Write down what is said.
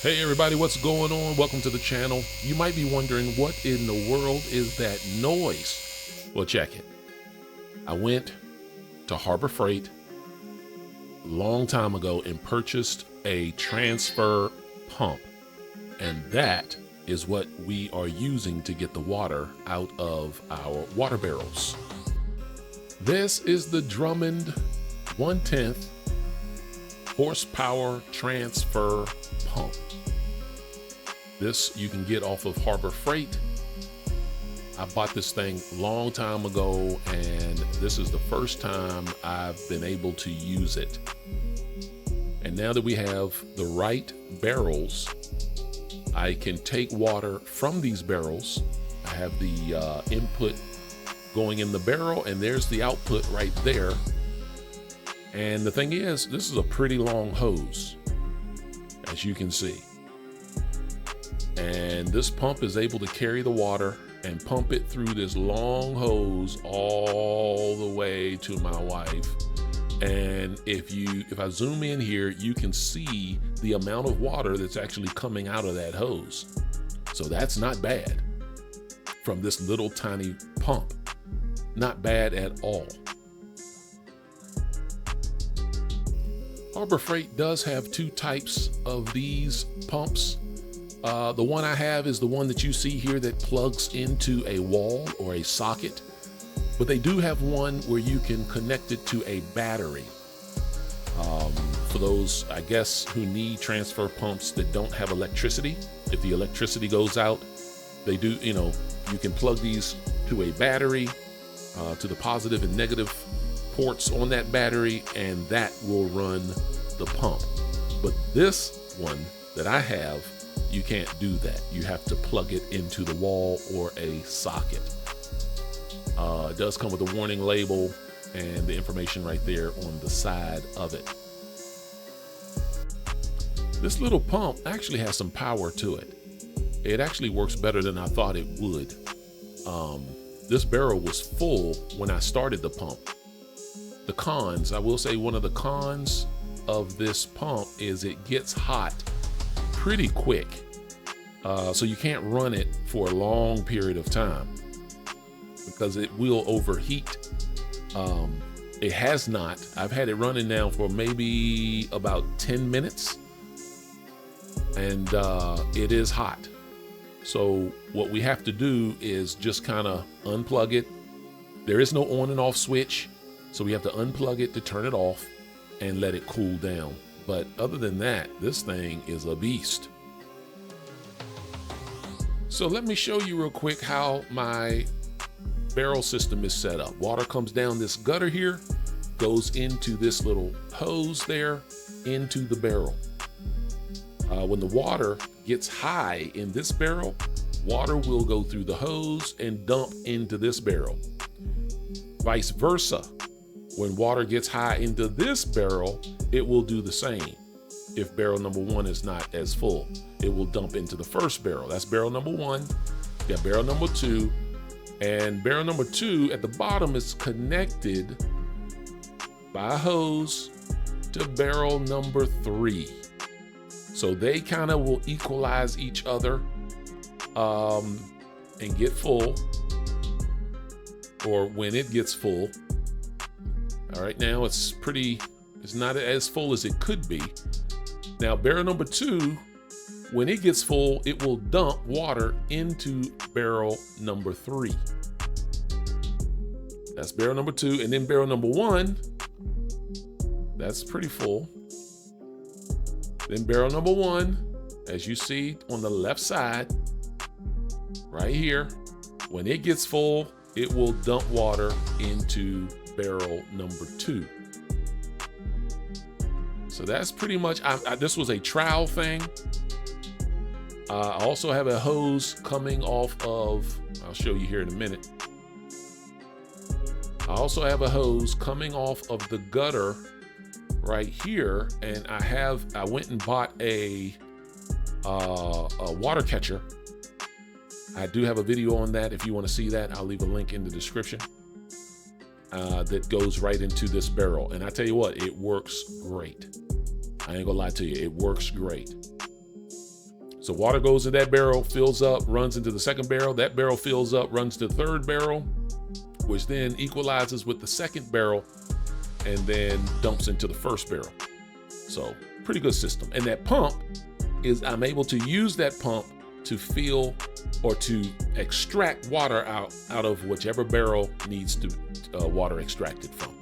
Hey everybody, what's going on? Welcome to the channel. You might be wondering, what in the world is that noise? Well, check it. I went to Harbor Freight a long time ago and purchased a transfer pump. And that is what we are using to get the water out of our water barrels. This is the Drummond 1/10 horsepower transfer pump. This you can get off of Harbor Freight. I bought this thing a long time ago, and this is the first time I've been able to use it. And now that we have the right barrels, I can take water from these barrels. I have the input going in the barrel, and there's the output right there. And the thing is, this is a pretty long hose, as you can see. And this pump is able to carry the water and pump it through this long hose all the way to my wife. And if I zoom in here, you can see the amount of water that's actually coming out of that hose. So that's not bad from this little tiny pump. Not bad at all. Harbor Freight does have two types of these pumps. The one I have is the one that you see here that plugs into a wall or a socket, but they do have one where you can connect it to a battery. For those, I guess, who need transfer pumps that don't have electricity, if the electricity goes out, they do, you can plug these to a battery, to the positive and negative ports on that battery, and that will run the pump. But this one that I have, you can't do that. You have to plug it into the wall or a socket. It does come with a warning label and the information right there on the side of it. This little pump actually has some power to it. It actually works better than I thought it would. This barrel was full when I started the pump. The cons, I will say one of the cons of this pump is it gets hot pretty quick. So you can't run it for a long period of time because it will overheat. It has not. I've had it running now for maybe about 10 minutes, and it is hot. So what we have to do is just kind of unplug it. There is no on and off switch, so we have to unplug it to turn it off and let it cool down. But other than that, this thing is a beast. So let me show you real quick how my barrel system is set up. Water comes down this gutter here, goes into this little hose there, into the barrel. When the water gets high in this barrel, water will go through the hose and dump into this barrel. Vice versa. When water gets high into this barrel, it will do the same. If barrel number one is not as full, it will dump into the first barrel. That's barrel number one. You got barrel number two, and barrel number two at the bottom is connected by a hose to barrel number three. So they kind of will equalize each other and get full, or when it gets full. All right, now it's not as full as it could be. Now barrel number two, when it gets full, it will dump water into barrel number three. That's barrel number two. And then barrel number one, that's pretty full. Then barrel number one, as you see on the left side, right here, when it gets full, it will dump water into barrel number two. So that's pretty much, this was a trial thing. I also have a hose coming off of, I'll show you here in a minute. I also have a hose coming off of the gutter right here, and I went and bought a water catcher. I do have a video on that. If you want to see that, I'll leave a link in the description. That goes right into this barrel, and I tell you what, it works great. I ain't gonna lie to you, it works great. So water goes in that barrel, fills up, runs into the second barrel. That barrel fills up, runs to the third barrel, which then equalizes with the second barrel and then dumps into the first barrel. So pretty good system. And that pump is, I'm able to use that pump to fill or to extract water out of whichever barrel needs to water extracted from.